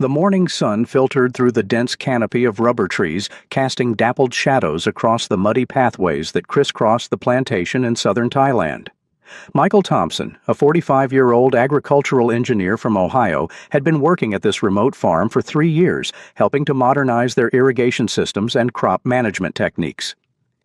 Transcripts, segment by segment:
The morning sun filtered through the dense canopy of rubber trees, casting dappled shadows across the muddy pathways that crisscrossed the plantation in southern Thailand. Michael Thompson, a 45-year-old agricultural engineer from Ohio, had been working at this remote farm for 3 years, helping to modernize their irrigation systems and crop management techniques.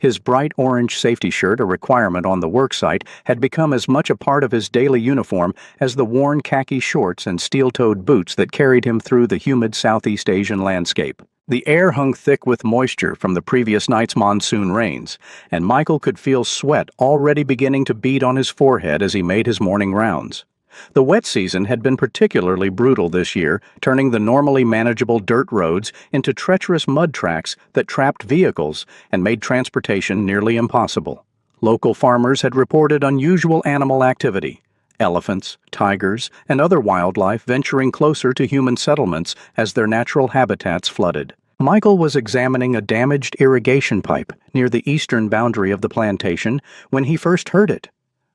His bright orange safety shirt, a requirement on the worksite, had become as much a part of his daily uniform as the worn khaki shorts and steel-toed boots that carried him through the humid Southeast Asian landscape. The air hung thick with moisture from the previous night's monsoon rains, and Michael could feel sweat already beginning to bead on his forehead as he made his morning rounds. The wet season had been particularly brutal this year, turning the normally manageable dirt roads into treacherous mud tracks that trapped vehicles and made transportation nearly impossible. Local farmers had reported unusual animal activity: elephants, tigers, and other wildlife venturing closer to human settlements as their natural habitats flooded. Michael was examining a damaged irrigation pipe near the eastern boundary of the plantation when he first heard it,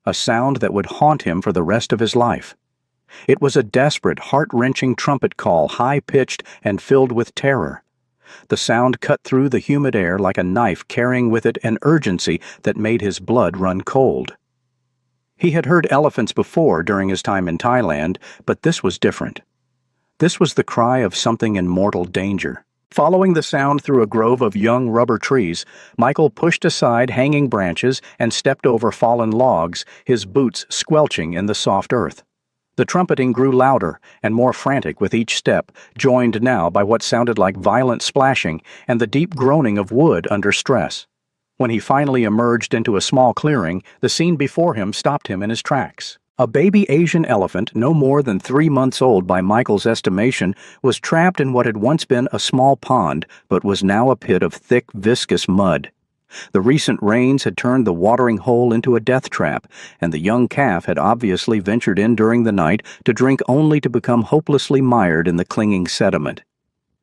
a sound that would haunt him for the rest of his life. It was a desperate, heart-wrenching trumpet call, high-pitched and filled with terror. The sound cut through the humid air like a knife, carrying with it an urgency that made his blood run cold. He had heard elephants before during his time in Thailand, but this was different. This was the cry of something in mortal danger. Following the sound through a grove of young rubber trees, Michael pushed aside hanging branches and stepped over fallen logs, his boots squelching in the soft earth. The trumpeting grew louder and more frantic with each step, joined now by what sounded like violent splashing and the deep groaning of wood under stress. When he finally emerged into a small clearing, the scene before him stopped him in his tracks. A baby Asian elephant, no more than 3 months old by Michael's estimation, was trapped in what had once been a small pond, but was now a pit of thick, viscous mud. The recent rains had turned the watering hole into a death trap, and the young calf had obviously ventured in during the night to drink only to become hopelessly mired in the clinging sediment.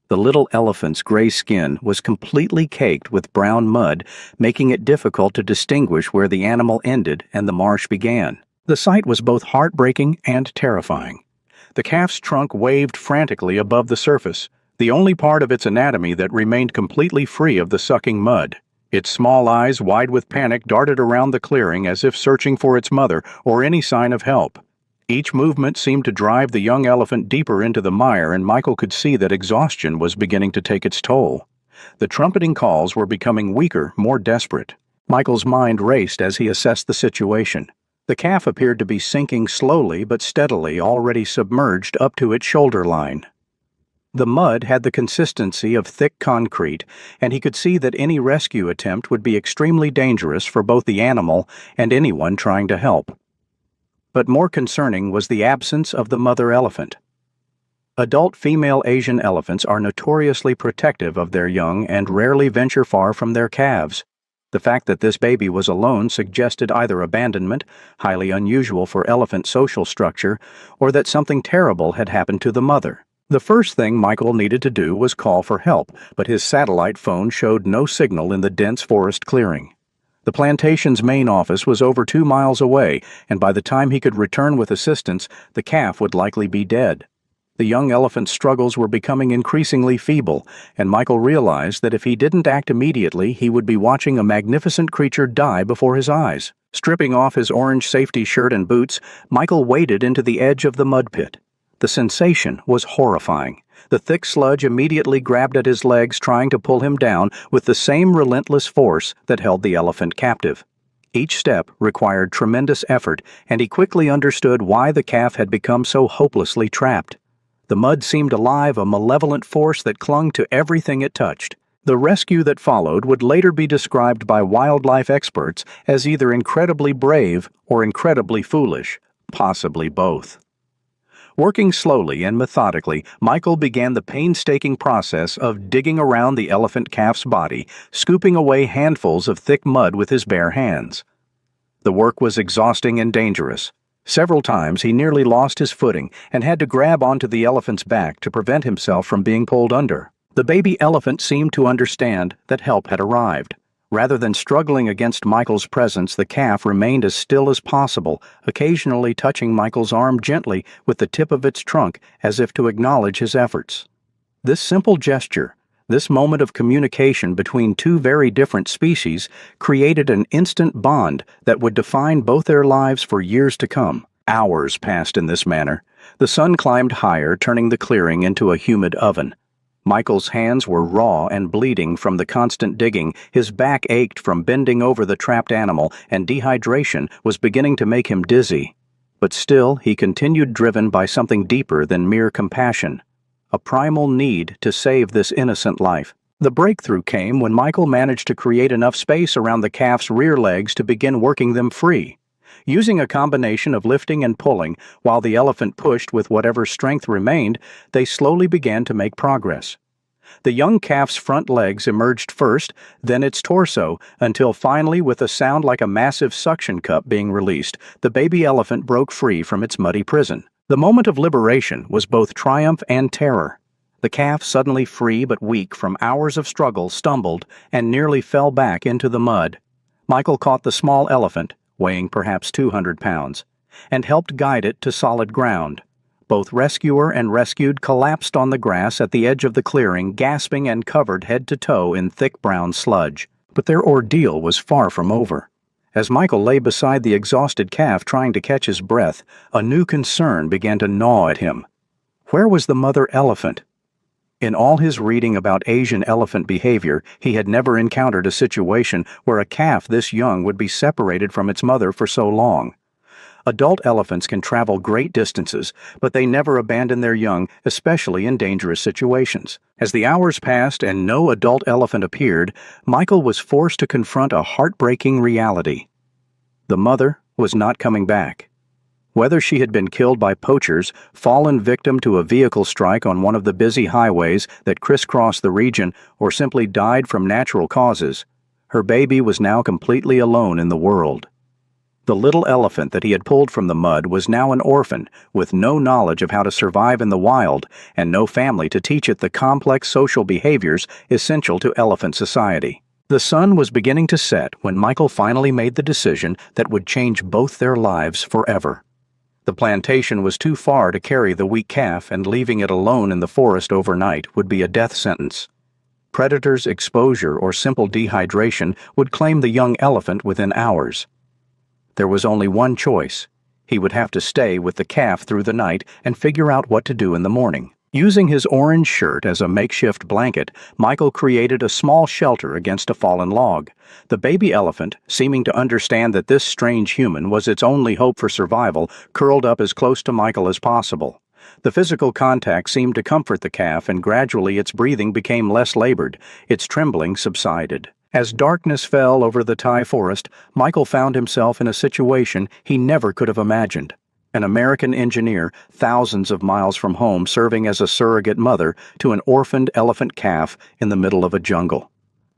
The little elephant's gray skin was completely caked with brown mud, making it difficult to distinguish where the animal ended and the marsh began. The sight was both heartbreaking and terrifying. The calf's trunk waved frantically above the surface, the only part of its anatomy that remained completely free of the sucking mud. Its small eyes, wide with panic, darted around the clearing as if searching for its mother or any sign of help. Each movement seemed to drive the young elephant deeper into the mire, and Michael could see that exhaustion was beginning to take its toll. The trumpeting calls were becoming weaker, more desperate. Michael's mind raced as he assessed the situation. The calf appeared to be sinking slowly but steadily, already submerged up to its shoulder line. The mud had the consistency of thick concrete, and he could see that any rescue attempt would be extremely dangerous for both the animal and anyone trying to help. But more concerning was the absence of the mother elephant. Adult female Asian elephants are notoriously protective of their young and rarely venture far from their calves. The fact that this baby was alone suggested either abandonment, highly unusual for elephant social structure, or that something terrible had happened to the mother. The first thing Michael needed to do was call for help, but his satellite phone showed no signal in the dense forest clearing. The plantation's main office was over 2 miles away, and by the time he could return with assistance, the calf would likely be dead. The young elephant's struggles were becoming increasingly feeble, and Michael realized that if he didn't act immediately, he would be watching a magnificent creature die before his eyes. Stripping off his orange safety shirt and boots, Michael waded into the edge of the mud pit. The sensation was horrifying. The thick sludge immediately grabbed at his legs, trying to pull him down with the same relentless force that held the elephant captive. Each step required tremendous effort, and he quickly understood why the calf had become so hopelessly trapped. The mud seemed alive, a malevolent force that clung to everything it touched. The rescue that followed would later be described by wildlife experts as either incredibly brave or incredibly foolish, possibly both. Working slowly and methodically, Michael began the painstaking process of digging around the elephant calf's body, scooping away handfuls of thick mud with his bare hands. The work was exhausting and dangerous. Several times he nearly lost his footing and had to grab onto the elephant's back to prevent himself from being pulled under. The baby elephant seemed to understand that help had arrived. Rather than struggling against Michael's presence, the calf remained as still as possible, occasionally touching Michael's arm gently with the tip of its trunk as if to acknowledge his efforts. This simple gesture, this moment of communication between two very different species, created an instant bond that would define both their lives for years to come. Hours passed in this manner. The sun climbed higher, turning the clearing into a humid oven. Michael's hands were raw and bleeding from the constant digging, his back ached from bending over the trapped animal, and dehydration was beginning to make him dizzy. But still, he continued, driven by something deeper than mere compassion, a primal need to save this innocent life. The breakthrough came when Michael managed to create enough space around the calf's rear legs to begin working them free. Using a combination of lifting and pulling, while the elephant pushed with whatever strength remained, they slowly began to make progress. The young calf's front legs emerged first, then its torso, until finally, with a sound like a massive suction cup being released, the baby elephant broke free from its muddy prison. The moment of liberation was both triumph and terror. The calf, suddenly free but weak from hours of struggle, stumbled and nearly fell back into the mud. Michael caught the small elephant, weighing perhaps 200 pounds, and helped guide it to solid ground. Both rescuer and rescued collapsed on the grass at the edge of the clearing, gasping and covered head to toe in thick brown sludge. But their ordeal was far from over. As Michael lay beside the exhausted calf trying to catch his breath, a new concern began to gnaw at him. Where was the mother elephant? In all his reading about Asian elephant behavior, he had never encountered a situation where a calf this young would be separated from its mother for so long. Adult elephants can travel great distances, but they never abandon their young, especially in dangerous situations. As the hours passed and no adult elephant appeared, Michael was forced to confront a heartbreaking reality. The mother was not coming back. Whether she had been killed by poachers, fallen victim to a vehicle strike on one of the busy highways that crisscrossed the region, or simply died from natural causes, her baby was now completely alone in the world. The little elephant that he had pulled from the mud was now an orphan, with no knowledge of how to survive in the wild, and no family to teach it the complex social behaviors essential to elephant society. The sun was beginning to set when Michael finally made the decision that would change both their lives forever. The plantation was too far to carry the weak calf, and leaving it alone in the forest overnight would be a death sentence. Predators' exposure or simple dehydration would claim the young elephant within hours. There was only one choice. He would have to stay with the calf through the night and figure out what to do in the morning. Using his orange shirt as a makeshift blanket, Michael created a small shelter against a fallen log. The baby elephant, seeming to understand that this strange human was its only hope for survival, curled up as close to Michael as possible. The physical contact seemed to comfort the calf, and gradually its breathing became less labored. Its trembling subsided. As darkness fell over the Thai forest, Michael found himself in a situation he never could have imagined. An American engineer, thousands of miles from home, serving as a surrogate mother to an orphaned elephant calf in the middle of a jungle.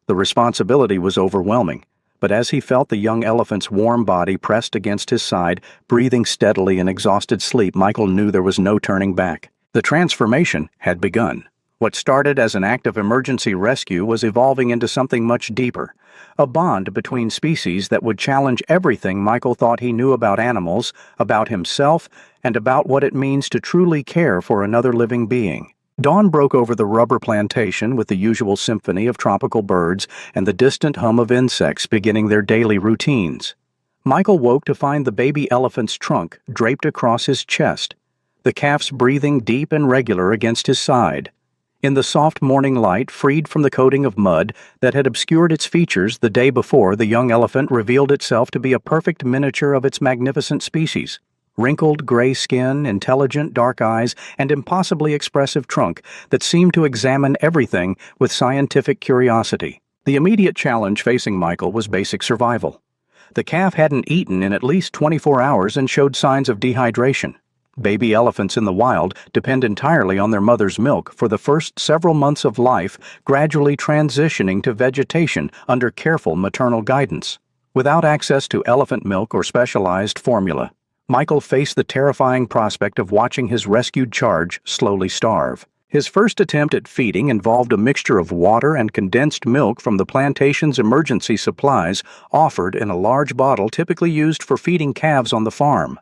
The responsibility was overwhelming, but as he felt the young elephant's warm body pressed against his side, breathing steadily in exhausted sleep, Michael knew there was no turning back. The transformation had begun. What started as an act of emergency rescue was evolving into something much deeper, a bond between species that would challenge everything Michael thought he knew about animals, about himself, and about what it means to truly care for another living being. Dawn broke over the rubber plantation with the usual symphony of tropical birds and the distant hum of insects beginning their daily routines. Michael woke to find the baby elephant's trunk draped across his chest, the calf's breathing deep and regular against his side. In the soft morning light, freed from the coating of mud that had obscured its features the day before, the young elephant revealed itself to be a perfect miniature of its magnificent species. Wrinkled gray skin, intelligent dark eyes, and impossibly expressive trunk that seemed to examine everything with scientific curiosity. The immediate challenge facing Michael was basic survival. The calf hadn't eaten in at least 24 hours and showed signs of dehydration. Baby elephants in the wild depend entirely on their mother's milk for the first several months of life, gradually transitioning to vegetation under careful maternal guidance. Without access to elephant milk or specialized formula, Michael faced the terrifying prospect of watching his rescued charge slowly starve. His first attempt at feeding involved a mixture of water and condensed milk from the plantation's emergency supplies offered in a large bottle typically used for feeding calves on the farm.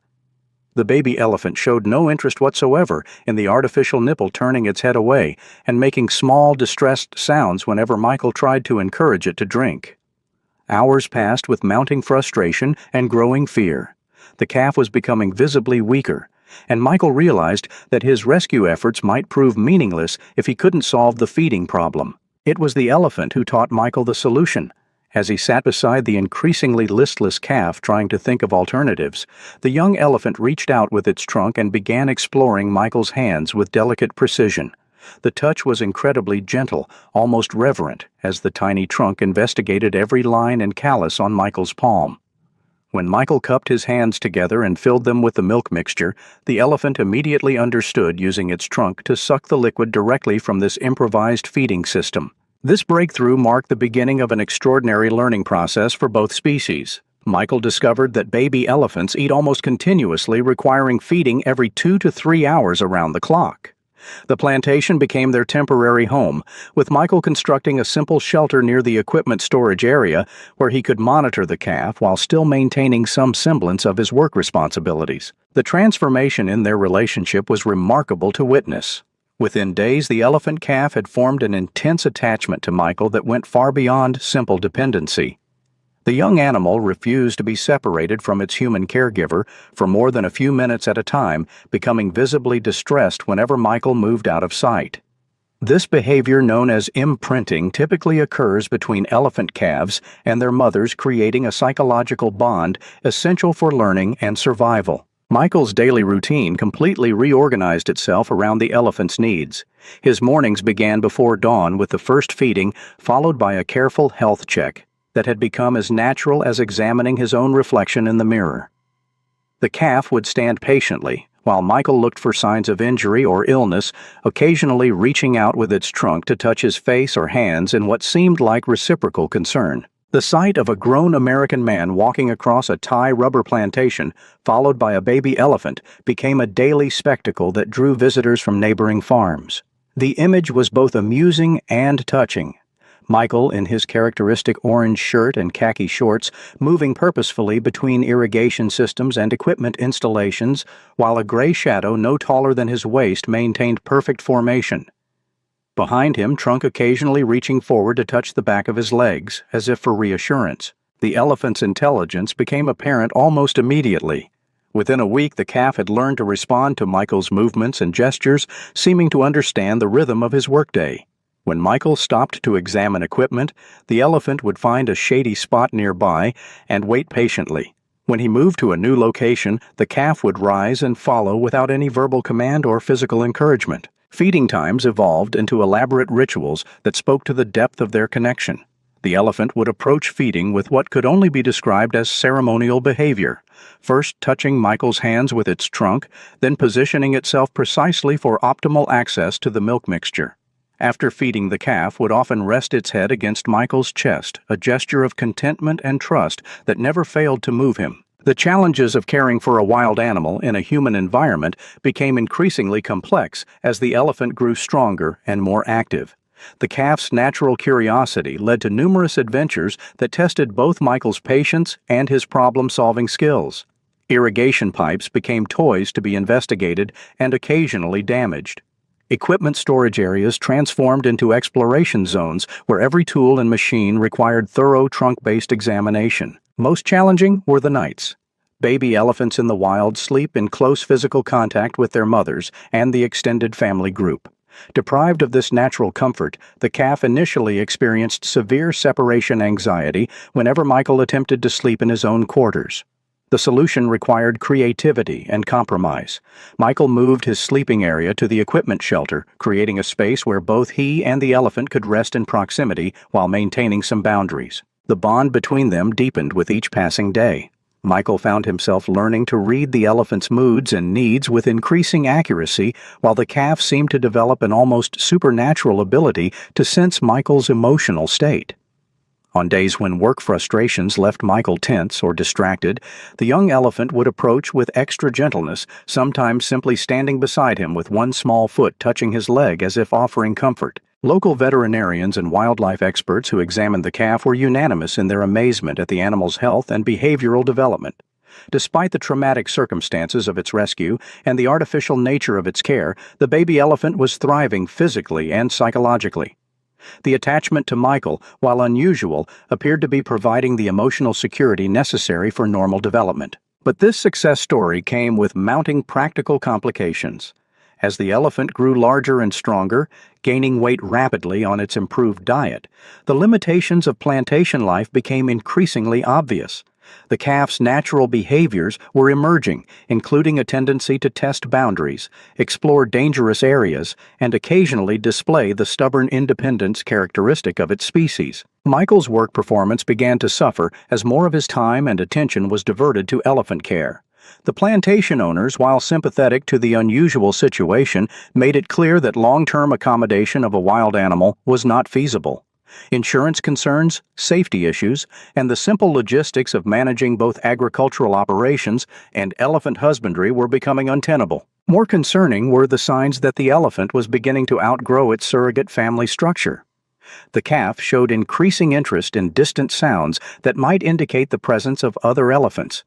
The baby elephant showed no interest whatsoever in the artificial nipple, turning its head away and making small, distressed sounds whenever Michael tried to encourage it to drink. Hours passed with mounting frustration and growing fear. The calf was becoming visibly weaker, and Michael realized that his rescue efforts might prove meaningless if he couldn't solve the feeding problem. It was the elephant who taught Michael the solution. As he sat beside the increasingly listless calf trying to think of alternatives, the young elephant reached out with its trunk and began exploring Michael's hands with delicate precision. The touch was incredibly gentle, almost reverent, as the tiny trunk investigated every line and callus on Michael's palm. When Michael cupped his hands together and filled them with the milk mixture, the elephant immediately understood using its trunk to suck the liquid directly from this improvised feeding system. This breakthrough marked the beginning of an extraordinary learning process for both species. Michael discovered that baby elephants eat almost continuously, requiring feeding every 2 to 3 hours around the clock. The plantation became their temporary home, with Michael constructing a simple shelter near the equipment storage area where he could monitor the calf while still maintaining some semblance of his work responsibilities. The transformation in their relationship was remarkable to witness. Within days, the elephant calf had formed an intense attachment to Michael that went far beyond simple dependency. The young animal refused to be separated from its human caregiver for more than a few minutes at a time, becoming visibly distressed whenever Michael moved out of sight. This behavior, known as imprinting, typically occurs between elephant calves and their mothers, creating a psychological bond essential for learning and survival. Michael's daily routine completely reorganized itself around the elephant's needs. His mornings began before dawn with the first feeding, followed by a careful health check that had become as natural as examining his own reflection in the mirror. The calf would stand patiently, while Michael looked for signs of injury or illness, occasionally reaching out with its trunk to touch his face or hands in what seemed like reciprocal concern. The sight of a grown American man walking across a Thai rubber plantation, followed by a baby elephant, became a daily spectacle that drew visitors from neighboring farms. The image was both amusing and touching. Michael, in his characteristic orange shirt and khaki shorts, moving purposefully between irrigation systems and equipment installations, while a gray shadow no taller than his waist maintained perfect formation. Behind him, trunk occasionally reaching forward to touch the back of his legs, as if for reassurance. The elephant's intelligence became apparent almost immediately. Within a week, the calf had learned to respond to Michael's movements and gestures, seeming to understand the rhythm of his workday. When Michael stopped to examine equipment, the elephant would find a shady spot nearby and wait patiently. When he moved to a new location, the calf would rise and follow without any verbal command or physical encouragement. Feeding times evolved into elaborate rituals that spoke to the depth of their connection. The elephant would approach feeding with what could only be described as ceremonial behavior, first touching Michael's hands with its trunk, then positioning itself precisely for optimal access to the milk mixture. After feeding, the calf would often rest its head against Michael's chest, a gesture of contentment and trust that never failed to move him. The challenges of caring for a wild animal in a human environment became increasingly complex as the elephant grew stronger and more active. The calf's natural curiosity led to numerous adventures that tested both Michael's patience and his problem-solving skills. Irrigation pipes became toys to be investigated and occasionally damaged. Equipment storage areas transformed into exploration zones where every tool and machine required thorough trunk-based examination. Most challenging were the nights. Baby elephants in the wild sleep in close physical contact with their mothers and the extended family group. Deprived of this natural comfort, the calf initially experienced severe separation anxiety whenever Michael attempted to sleep in his own quarters. The solution required creativity and compromise. Michael moved his sleeping area to the equipment shelter, creating a space where both he and the elephant could rest in proximity while maintaining some boundaries. The bond between them deepened with each passing day. Michael found himself learning to read the elephant's moods and needs with increasing accuracy, while the calf seemed to develop an almost supernatural ability to sense Michael's emotional state. On days when work frustrations left Michael tense or distracted, the young elephant would approach with extra gentleness, sometimes simply standing beside him with one small foot touching his leg as if offering comfort. Local veterinarians and wildlife experts who examined the calf were unanimous in their amazement at the animal's health and behavioral development. Despite the traumatic circumstances of its rescue and the artificial nature of its care, the baby elephant was thriving physically and psychologically. The attachment to Michael, while unusual, appeared to be providing the emotional security necessary for normal development. But this success story came with mounting practical complications. As the elephant grew larger and stronger, gaining weight rapidly on its improved diet, the limitations of plantation life became increasingly obvious. The calf's natural behaviors were emerging, including a tendency to test boundaries, explore dangerous areas, and occasionally display the stubborn independence characteristic of its species. Michael's work performance began to suffer as more of his time and attention was diverted to elephant care. The plantation owners, while sympathetic to the unusual situation, made it clear that long-term accommodation of a wild animal was not feasible. Insurance concerns, safety issues, and the simple logistics of managing both agricultural operations and elephant husbandry were becoming untenable. More concerning were the signs that the elephant was beginning to outgrow its surrogate family structure. The calf showed increasing interest in distant sounds that might indicate the presence of other elephants.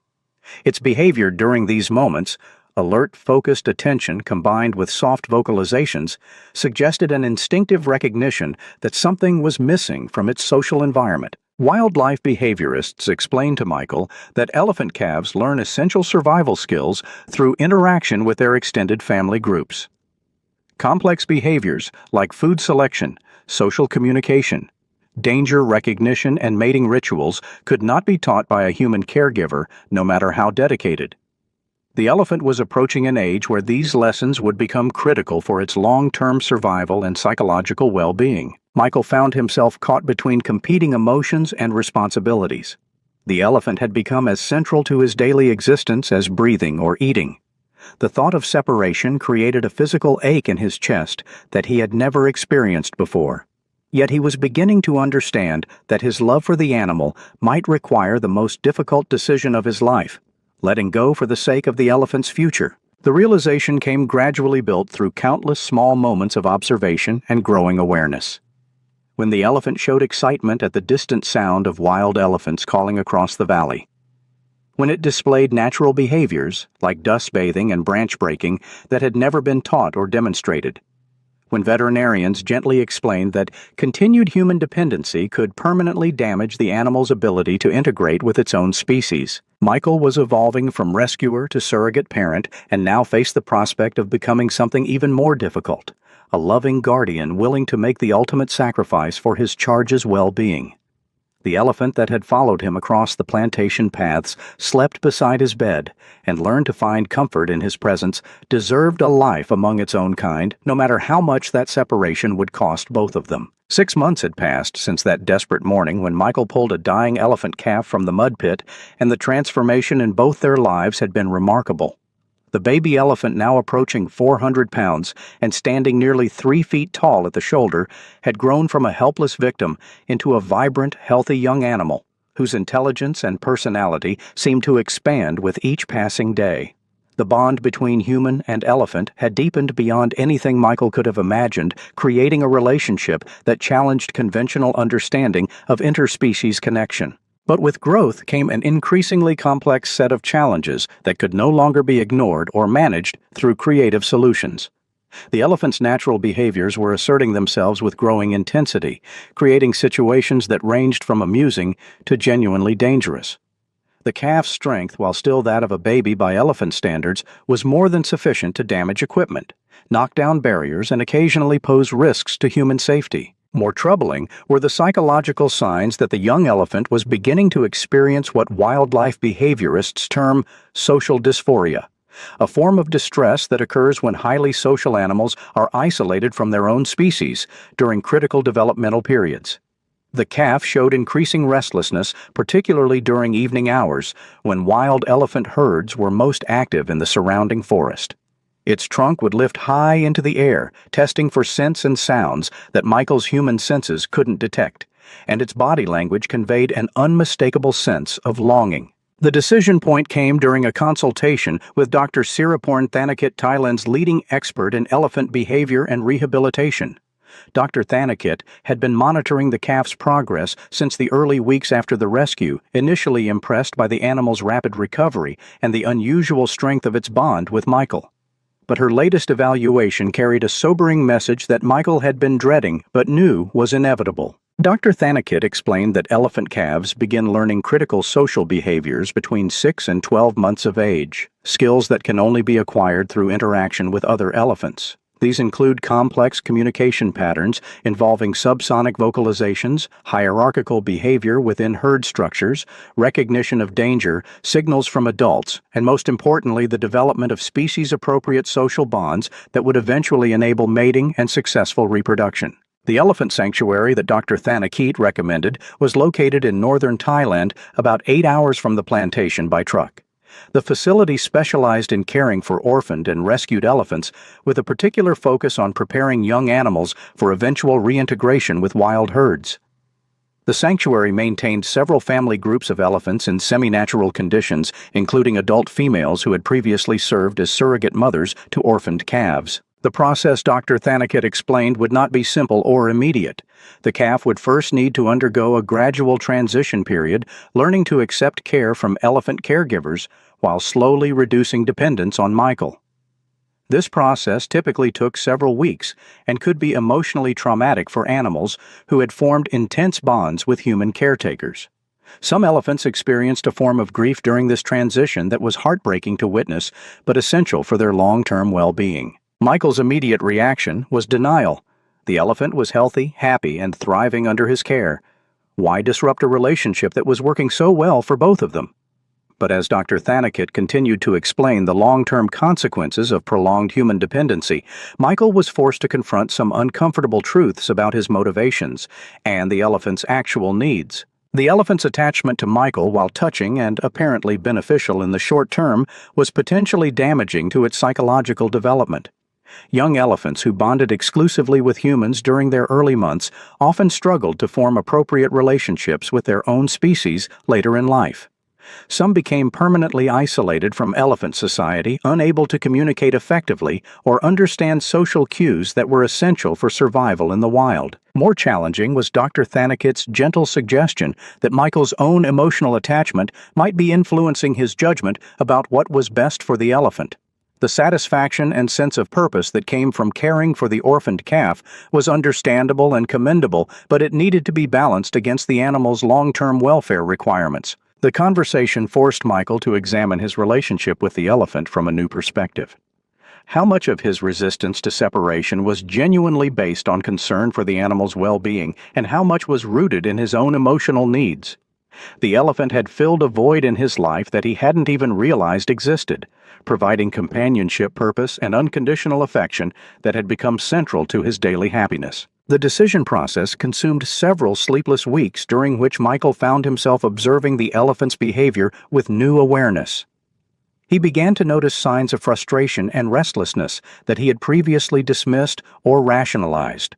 Its behavior during these moments, alert, focused attention combined with soft vocalizations, suggested an instinctive recognition that something was missing from its social environment. Wildlife behaviorists explained to Michael that elephant calves learn essential survival skills through interaction with their extended family groups. Complex behaviors like food selection, social communication, danger recognition, and mating rituals could not be taught by a human caregiver, no matter how dedicated. The elephant was approaching an age where these lessons would become critical for its long-term survival and psychological well-being. Michael found himself caught between competing emotions and responsibilities. The elephant had become as central to his daily existence as breathing or eating. The thought of separation created a physical ache in his chest that he had never experienced before. Yet he was beginning to understand that his love for the animal might require the most difficult decision of his life, letting go for the sake of the elephant's future. The realization came gradually built through countless small moments of observation and growing awareness. When the elephant showed excitement at the distant sound of wild elephants calling across the valley. When it displayed natural behaviors, like dust bathing and branch breaking, that had never been taught or demonstrated. When veterinarians gently explained that continued human dependency could permanently damage the animal's ability to integrate with its own species. Michael was evolving from rescuer to surrogate parent and now faced the prospect of becoming something even more difficult, a loving guardian willing to make the ultimate sacrifice for his charge's well-being. The elephant that had followed him across the plantation paths, slept beside his bed, and learned to find comfort in his presence, deserved a life among its own kind, no matter how much that separation would cost both of them. 6 months had passed since that desperate morning when Michael pulled a dying elephant calf from the mud pit, and the transformation in both their lives had been remarkable. The baby elephant, now approaching 400 pounds and standing nearly 3 feet tall at the shoulder, had grown from a helpless victim into a vibrant, healthy young animal whose intelligence and personality seemed to expand with each passing day. The bond between human and elephant had deepened beyond anything Michael could have imagined, creating a relationship that challenged conventional understanding of interspecies connection. But with growth came an increasingly complex set of challenges that could no longer be ignored or managed through creative solutions. The elephant's natural behaviors were asserting themselves with growing intensity, creating situations that ranged from amusing to genuinely dangerous. The calf's strength, while still that of a baby by elephant standards, was more than sufficient to damage equipment, knock down barriers, and occasionally pose risks to human safety. More troubling were the psychological signs that the young elephant was beginning to experience what wildlife behaviorists term social dysphoria, a form of distress that occurs when highly social animals are isolated from their own species during critical developmental periods. The calf showed increasing restlessness, particularly during evening hours, when wild elephant herds were most active in the surrounding forest. Its trunk would lift high into the air, testing for scents and sounds that Michael's human senses couldn't detect, and its body language conveyed an unmistakable sense of longing. The decision point came during a consultation with Dr. Siraporn Thanakit, Thailand's leading expert in elephant behavior and rehabilitation. Dr. Thanakit had been monitoring the calf's progress since the early weeks after the rescue, initially impressed by the animal's rapid recovery and the unusual strength of its bond with Michael. But her latest evaluation carried a sobering message that Michael had been dreading but knew was inevitable. Dr. Thanakit explained that elephant calves begin learning critical social behaviors between 6 and 12 months of age, skills that can only be acquired through interaction with other elephants. These include complex communication patterns involving subsonic vocalizations, hierarchical behavior within herd structures, recognition of danger, signals from adults, and most importantly, the development of species-appropriate social bonds that would eventually enable mating and successful reproduction. The elephant sanctuary that Dr. Thanakit recommended was located in northern Thailand, about 8 hours from the plantation by truck. The facility specialized in caring for orphaned and rescued elephants, with a particular focus on preparing young animals for eventual reintegration with wild herds. The sanctuary maintained several family groups of elephants in semi-natural conditions, including adult females who had previously served as surrogate mothers to orphaned calves. The process, Dr. Thanakit explained, would not be simple or immediate. The calf would first need to undergo a gradual transition period, learning to accept care from elephant caregivers while slowly reducing dependence on Michael. This process typically took several weeks and could be emotionally traumatic for animals who had formed intense bonds with human caretakers. Some elephants experienced a form of grief during this transition that was heartbreaking to witness, but essential for their long-term well-being. Michael's immediate reaction was denial. The elephant was healthy, happy, and thriving under his care. Why disrupt a relationship that was working so well for both of them? But as Dr. Thanakit continued to explain the long-term consequences of prolonged human dependency, Michael was forced to confront some uncomfortable truths about his motivations and the elephant's actual needs. The elephant's attachment to Michael, while touching and apparently beneficial in the short term, was potentially damaging to its psychological development. Young elephants who bonded exclusively with humans during their early months often struggled to form appropriate relationships with their own species later in life. Some became permanently isolated from elephant society, unable to communicate effectively or understand social cues that were essential for survival in the wild. More challenging was Dr. Thanakit's gentle suggestion that Michael's own emotional attachment might be influencing his judgment about what was best for the elephant. The satisfaction and sense of purpose that came from caring for the orphaned calf was understandable and commendable, but it needed to be balanced against the animal's long-term welfare requirements. The conversation forced Michael to examine his relationship with the elephant from a new perspective. How much of his resistance to separation was genuinely based on concern for the animal's well-being, and how much was rooted in his own emotional needs? The elephant had filled a void in his life that he hadn't even realized existed, providing companionship, purpose, and unconditional affection that had become central to his daily happiness. The decision process consumed several sleepless weeks, during which Michael found himself observing the elephant's behavior with new awareness. He began to notice signs of frustration and restlessness that he had previously dismissed or rationalized.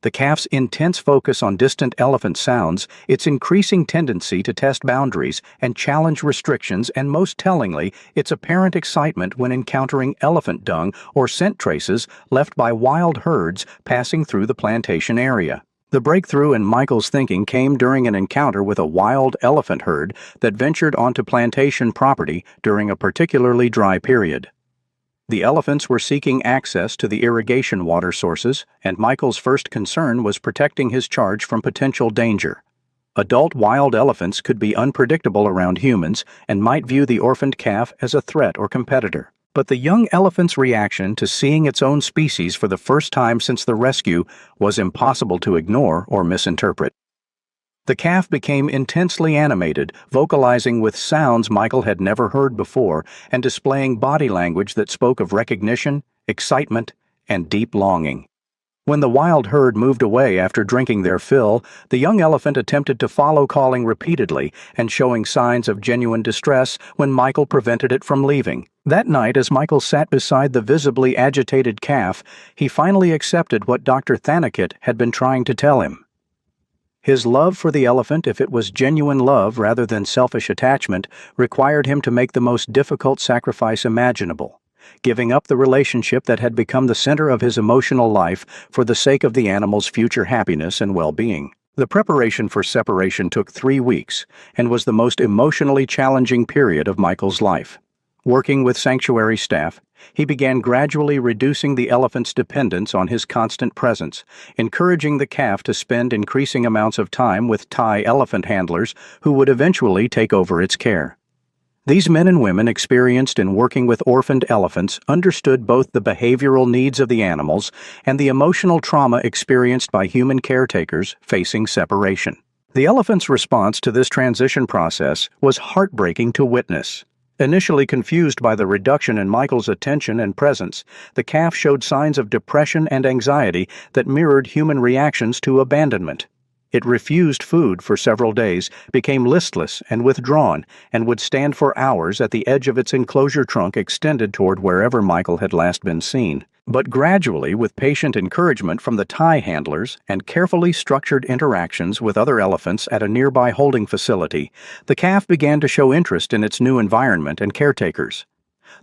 The calf's intense focus on distant elephant sounds, its increasing tendency to test boundaries and challenge restrictions, and most tellingly, its apparent excitement when encountering elephant dung or scent traces left by wild herds passing through the plantation area. The breakthrough in Michael's thinking came during an encounter with a wild elephant herd that ventured onto plantation property during a particularly dry period. The elephants were seeking access to the irrigation water sources, and Michael's first concern was protecting his charge from potential danger. Adult wild elephants could be unpredictable around humans and might view the orphaned calf as a threat or competitor. But the young elephant's reaction to seeing its own species for the first time since the rescue was impossible to ignore or misinterpret. The calf became intensely animated, vocalizing with sounds Michael had never heard before and displaying body language that spoke of recognition, excitement, and deep longing. When the wild herd moved away after drinking their fill, the young elephant attempted to follow, calling repeatedly and showing signs of genuine distress when Michael prevented it from leaving. That night, as Michael sat beside the visibly agitated calf, he finally accepted what Dr. Thanakit had been trying to tell him. His love for the elephant, if it was genuine love rather than selfish attachment, required him to make the most difficult sacrifice imaginable. giving up the relationship that had become the center of his emotional life for the sake of the animal's future happiness and well-being. The preparation for separation took 3 weeks and was the most emotionally challenging period of Michael's life. Working with sanctuary staff, he began gradually reducing the elephant's dependence on his constant presence, encouraging the calf to spend increasing amounts of time with Thai elephant handlers who would eventually take over its care. These men and women experienced in working with orphaned elephants understood both the behavioral needs of the animals and the emotional trauma experienced by human caretakers facing separation. The elephant's response to this transition process was heartbreaking to witness. Initially confused by the reduction in Michael's attention and presence, the calf showed signs of depression and anxiety that mirrored human reactions to abandonment. It refused food for several days, became listless and withdrawn, and would stand for hours at the edge of its enclosure trunk extended toward wherever Michael had last been seen. But gradually, with patient encouragement from the Thai handlers and carefully structured interactions with other elephants at a nearby holding facility, the calf began to show interest in its new environment and caretakers.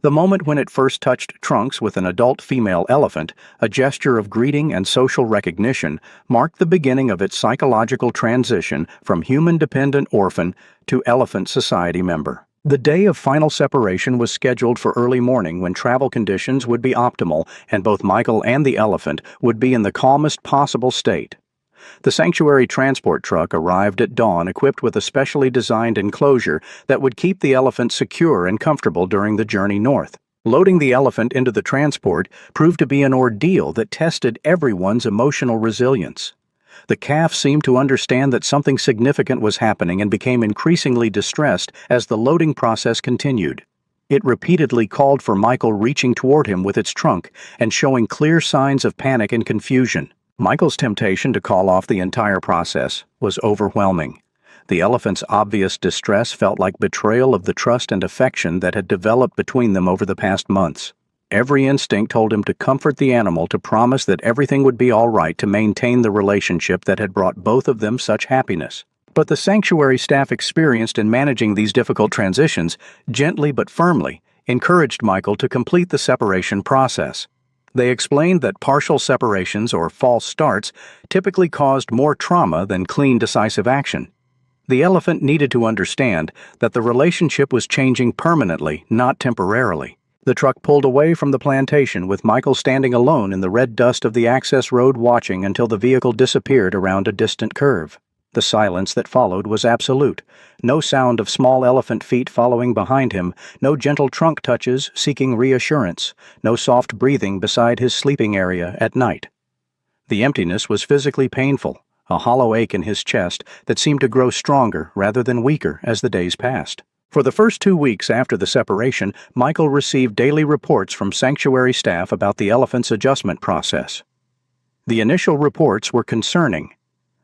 The moment when it first touched trunks with an adult female elephant, a gesture of greeting and social recognition, marked the beginning of its psychological transition from human-dependent orphan to elephant society member. The day of final separation was scheduled for early morning when travel conditions would be optimal and both Michael and the elephant would be in the calmest possible state. The sanctuary transport truck arrived at dawn equipped with a specially designed enclosure that would keep the elephant secure and comfortable during the journey north. Loading the elephant into the transport proved to be an ordeal that tested everyone's emotional resilience. The calf seemed to understand that something significant was happening and became increasingly distressed as the loading process continued. It repeatedly called for Michael reaching toward him with its trunk and showing clear signs of panic and confusion. Michael's temptation to call off the entire process was overwhelming. The elephant's obvious distress felt like betrayal of the trust and affection that had developed between them over the past months. Every instinct told him to comfort the animal, to promise that everything would be all right, to maintain the relationship that had brought both of them such happiness. But the sanctuary staff experienced in managing these difficult transitions, gently but firmly, encouraged Michael to complete the separation process. They explained that partial separations or false starts typically caused more trauma than clean, decisive action. The elephant needed to understand that the relationship was changing permanently, not temporarily. The truck pulled away from the plantation with Michael standing alone in the red dust of the access road watching until the vehicle disappeared around a distant curve. The silence that followed was absolute. No sound of small elephant feet following behind him, no gentle trunk touches seeking reassurance, no soft breathing beside his sleeping area at night. The emptiness was physically painful, a hollow ache in his chest that seemed to grow stronger rather than weaker as the days passed. For the first 2 weeks after the separation, Michael received daily reports from sanctuary staff about the elephant's adjustment process. The initial reports were concerning.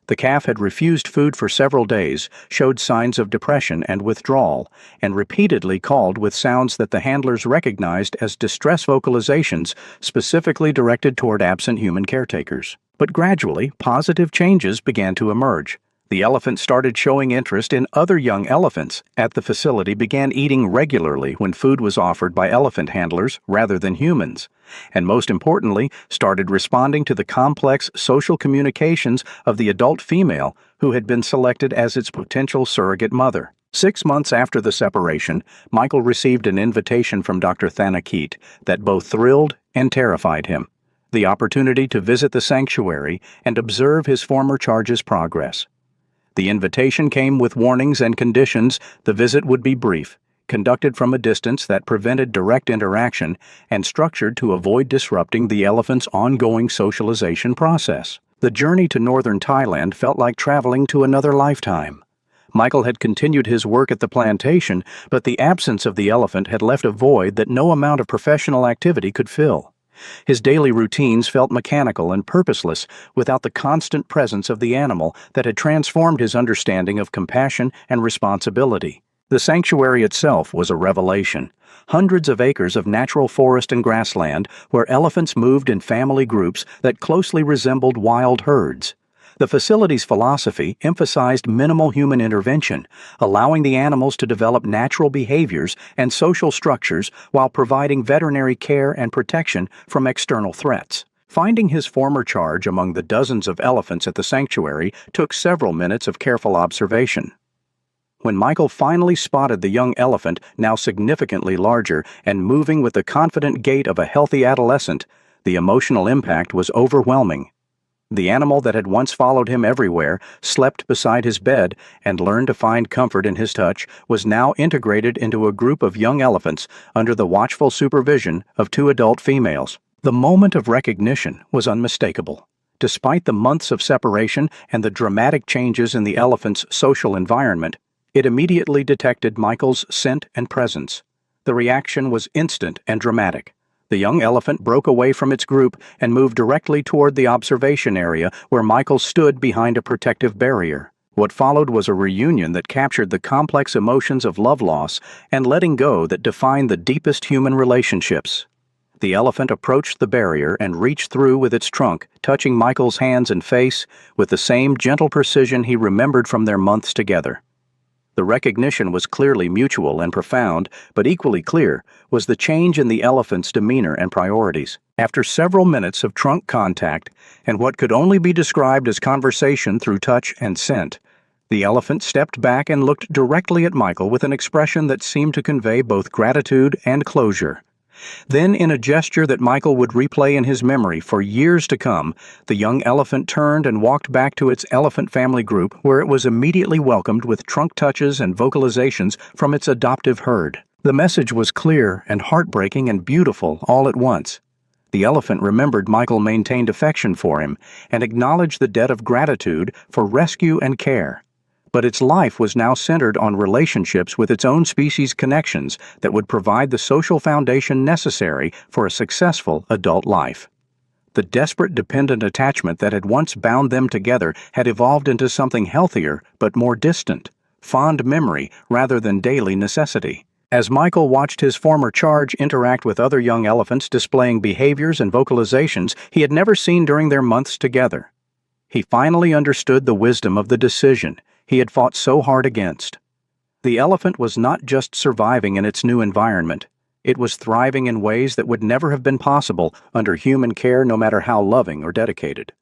The calf had refused food for several days, showed signs of depression and withdrawal, and repeatedly called with sounds that the handlers recognized as distress vocalizations specifically directed toward absent human caretakers. But gradually, positive changes began to emerge. The elephant started showing interest in other young elephants at the facility, began eating regularly when food was offered by elephant handlers rather than humans, and most importantly, started responding to the complex social communications of the adult female who had been selected as its potential surrogate mother. 6 months after the separation, Michael received an invitation from Dr. Thanakit that both thrilled and terrified him: the opportunity to visit the sanctuary and observe his former charge's progress. The invitation came with warnings and conditions. The visit would be brief, conducted from a distance that prevented direct interaction, and structured to avoid disrupting the elephant's ongoing socialization process. The journey to northern Thailand felt like traveling to another lifetime. Michael had continued his work at the plantation, but the absence of the elephant had left a void that no amount of professional activity could fill. His daily routines felt mechanical and purposeless without the constant presence of the animal that had transformed his understanding of compassion and responsibility. The sanctuary itself was a revelation. Hundreds of acres of natural forest and grassland where elephants moved in family groups that closely resembled wild herds. The facility's philosophy emphasized minimal human intervention, allowing the animals to develop natural behaviors and social structures while providing veterinary care and protection from external threats. Finding his former charge among the dozens of elephants at the sanctuary took several minutes of careful observation. When Michael finally spotted the young elephant, now significantly larger and moving with the confident gait of a healthy adolescent, the emotional impact was overwhelming. The animal that had once followed him everywhere, slept beside his bed, and learned to find comfort in his touch, was now integrated into a group of young elephants under the watchful supervision of 2 adult females. The moment of recognition was unmistakable. Despite the months of separation and the dramatic changes in the elephant's social environment, it immediately detected Michael's scent and presence. The reaction was instant and dramatic. The young elephant broke away from its group and moved directly toward the observation area where Michael stood behind a protective barrier. What followed was a reunion that captured the complex emotions of love loss and letting go that define the deepest human relationships. The elephant approached the barrier and reached through with its trunk, touching Michael's hands and face with the same gentle precision he remembered from their months together. The recognition was clearly mutual and profound, but equally clear was the change in the elephant's demeanor and priorities. After several minutes of trunk contact and what could only be described as conversation through touch and scent, the elephant stepped back and looked directly at Michael with an expression that seemed to convey both gratitude and closure. Then, in a gesture that Michael would replay in his memory for years to come, the young elephant turned and walked back to its elephant family group, where it was immediately welcomed with trunk touches and vocalizations from its adoptive herd. The message was clear and heartbreaking and beautiful all at once. The elephant remembered Michael maintained affection for him and acknowledged the debt of gratitude for rescue and care. But its life was now centered on relationships with its own species' connections that would provide the social foundation necessary for a successful adult life. The desperate dependent attachment that had once bound them together had evolved into something healthier but more distant, fond memory rather than daily necessity. As Michael watched his former charge interact with other young elephants displaying behaviors and vocalizations he had never seen during their months together, he finally understood the wisdom of the decision he had fought so hard against. The elephant was not just surviving in its new environment, it was thriving in ways that would never have been possible under human care, no matter how loving or dedicated.